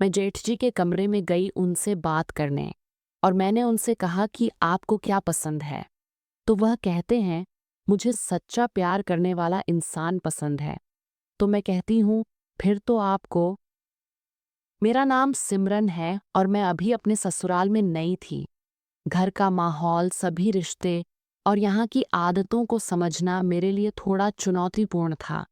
मैं जेठ जी के कमरे में गई उनसे बात करने और मैंने उनसे कहा कि आपको क्या पसंद है। तो वह कहते हैं, मुझे सच्चा प्यार करने वाला इंसान पसंद है। तो मैं कहती हूँ, फिर तो आपको। मेरा नाम सिमरन है और मैं अभी अपने ससुराल में नई थी। घर का माहौल, सभी रिश्ते और यहाँ की आदतों को समझना मेरे लिए थोड़ा चुनौतीपूर्ण था।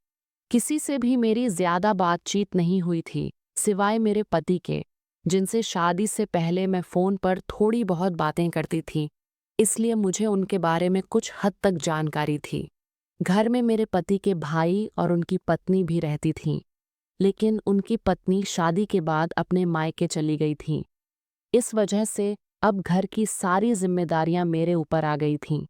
किसी से भी मेरी ज्यादा बातचीत नहीं हुई थी, सिवाय मेरे पति के, जिनसे शादी से पहले मैं फोन पर थोड़ी बहुत बातें करती थी। इसलिए मुझे उनके बारे में कुछ हद तक जानकारी थी। घर में मेरे पति के भाई और उनकी पत्नी भी रहती थीं, लेकिन उनकी पत्नी शादी के बाद अपने मायके चली गई थी। इस वजह से अब घर की सारी जिम्मेदारियां मेरे ऊपर आ गई थीं।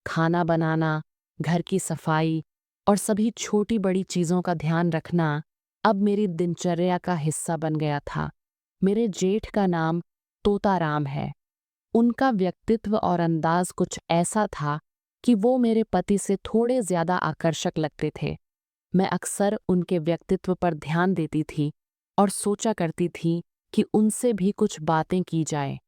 खाना बनाना, घर की सफाई और सभी छोटी बड़ी चीज़ों का ध्यान रखना अब मेरी दिनचर्या का हिस्सा बन गया था। मेरे जेठ का नाम तोताराम है। उनका व्यक्तित्व और अंदाज कुछ ऐसा था कि वो मेरे पति से थोड़े ज्यादा आकर्षक लगते थे। मैं अक्सर उनके व्यक्तित्व पर ध्यान देती थी और सोचा करती थी कि उनसे भी कुछ बातें की जाए।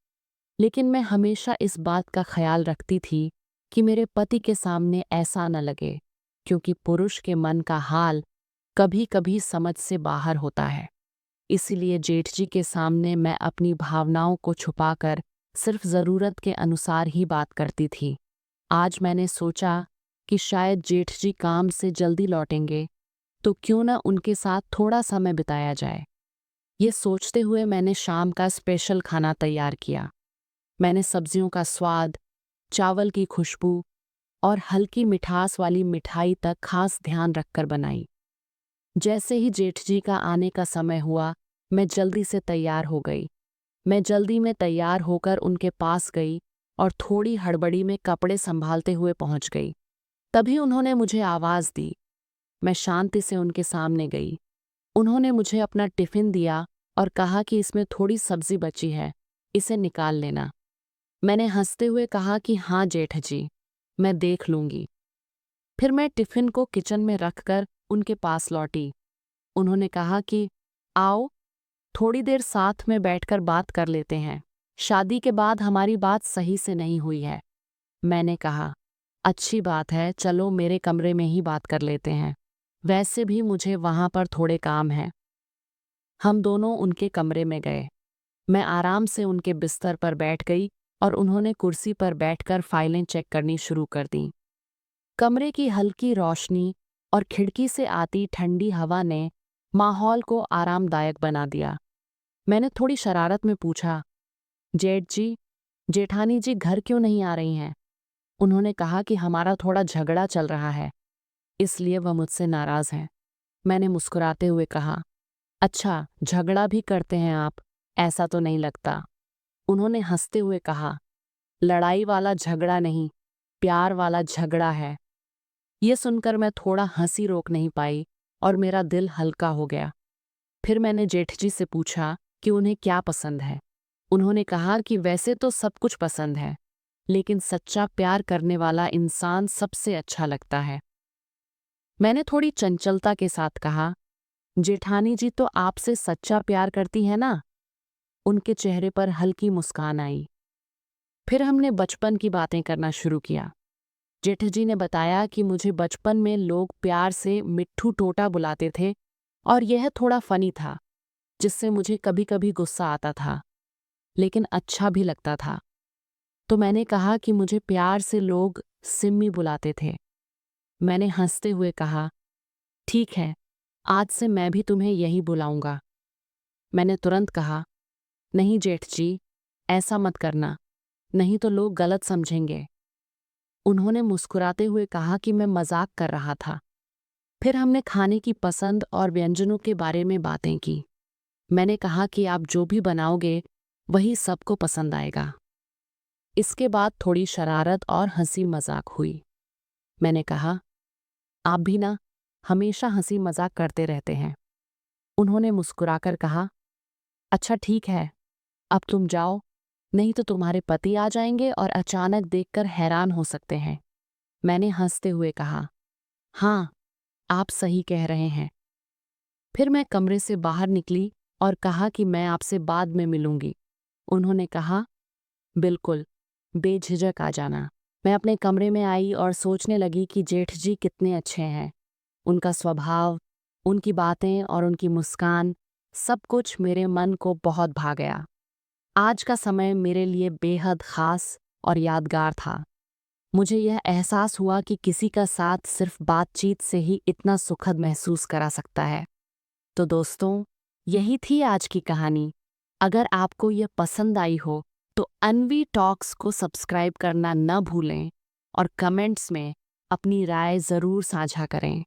लेकिन मैं हमेशा इस बात का ख्याल रखती थी कि मेरे पति के सामने ऐसा न लगे, क्योंकि पुरुष के मन का हाल कभी कभी समझ से बाहर होता है। इसीलिए जेठ जी के सामने मैं अपनी भावनाओं को छुपाकर सिर्फ ज़रूरत के अनुसार ही बात करती थी। आज मैंने सोचा कि शायद जेठ जी काम से जल्दी लौटेंगे, तो क्यों न उनके साथ थोड़ा समय बिताया जाए। ये सोचते हुए मैंने शाम का स्पेशल खाना तैयार किया। मैंने सब्जियों का स्वाद, चावल की खुशबू और हल्की मिठास वाली मिठाई तक खास ध्यान रखकर बनाई। जैसे ही जेठ जी का आने का समय हुआ, मैं जल्दी से तैयार हो गई। मैं जल्दी में तैयार होकर उनके पास गई और थोड़ी हड़बड़ी में कपड़े संभालते हुए पहुंच गई। तभी उन्होंने मुझे आवाज़ दी। मैं शांति से उनके सामने गई। उन्होंने मुझे अपना टिफ़िन दिया और कहा कि इसमें थोड़ी सब्जी बची है, इसे निकाल लेना। मैंने हंसते हुए कहा कि हाँ जेठ जी, मैं देख लूंगी। फिर मैं टिफ़िन को किचन में रखकर उनके पास लौटी। उन्होंने कहा कि आओ, थोड़ी देर साथ में बैठकर बात कर लेते हैं। शादी के बाद हमारी बात सही से नहीं हुई है। मैंने कहा, अच्छी बात है, चलो मेरे कमरे में ही बात कर लेते हैं। वैसे भी मुझे वहां पर थोड़े काम हैं। हम दोनों उनके कमरे में गए। मैं आराम से उनके बिस्तर पर बैठ गई और उन्होंने कुर्सी पर बैठकर फाइलें चेक करनी शुरू कर दी। कमरे की हल्की रोशनी और खिड़की से आती ठंडी हवा ने माहौल को आरामदायक बना दिया। मैंने थोड़ी शरारत में पूछा, जेठ जी, जेठानी जी घर क्यों नहीं आ रही हैं? उन्होंने कहा कि हमारा थोड़ा झगड़ा चल रहा है, इसलिए वह मुझसे नाराज हैं। मैंने मुस्कुराते हुए कहा, अच्छा, झगड़ा भी करते हैं आप? ऐसा तो नहीं लगता। उन्होंने हंसते हुए कहा, लड़ाई वाला झगड़ा नहीं, प्यार वाला झगड़ा है। ये सुनकर मैं थोड़ा हंसी रोक नहीं पाई और मेरा दिल हल्का हो गया। फिर मैंने जेठ जी से पूछा कि उन्हें क्या पसंद है। उन्होंने कहा कि वैसे तो सब कुछ पसंद है, लेकिन सच्चा प्यार करने वाला इंसान सबसे अच्छा लगता है। मैंने थोड़ी चंचलता के साथ कहा, जेठानी जी तो आपसे सच्चा प्यार करती है ना? उनके चेहरे पर हल्की मुस्कान आई। फिर हमने बचपन की बातें करना शुरू किया। जेठ जी ने बताया कि मुझे बचपन में लोग प्यार से मिट्ठू टोटा बुलाते थे और यह थोड़ा फनी था, जिससे मुझे कभी कभी गुस्सा आता था, लेकिन अच्छा भी लगता था। तो मैंने कहा कि मुझे प्यार से लोग सिम्मी बुलाते थे। मैंने हंसते हुए कहा, ठीक है, आज से मैं भी तुम्हें यही बुलाऊंगा। मैंने तुरंत कहा, नहीं जेठ जी, ऐसा मत करना, नहीं तो लोग गलत समझेंगे। उन्होंने मुस्कुराते हुए कहा कि मैं मजाक कर रहा था। फिर हमने खाने की पसंद और व्यंजनों के बारे में बातें की। मैंने कहा कि आप जो भी बनाओगे वही सबको पसंद आएगा। इसके बाद थोड़ी शरारत और हंसी मजाक हुई। मैंने कहा, आप भी ना हमेशा हंसी मजाक करते रहते हैं। उन्होंने मुस्कुराकर कहा, अच्छा ठीक है, अब तुम जाओ, नहीं तो तुम्हारे पति आ जाएंगे और अचानक देखकर हैरान हो सकते हैं। मैंने हंसते हुए कहा, हाँ, आप सही कह रहे हैं। फिर मैं कमरे से बाहर निकली और कहा कि मैं आपसे बाद में मिलूंगी। उन्होंने कहा, बिल्कुल, बेझिझक आ जाना। मैं अपने कमरे में आई और सोचने लगी कि जेठ जी कितने अच्छे हैं। उनका स्वभाव, उनकी बातें और उनकी मुस्कान, सब कुछ मेरे मन को बहुत भा गया। आज का समय मेरे लिए बेहद खास और यादगार था। मुझे यह एहसास हुआ कि किसी का साथ सिर्फ बातचीत से ही इतना सुखद महसूस करा सकता है। तो दोस्तों, यही थी आज की कहानी। अगर आपको यह पसंद आई हो तो अनवी टॉक्स को सब्सक्राइब करना न भूलें और कमेंट्स में अपनी राय ज़रूर साझा करें।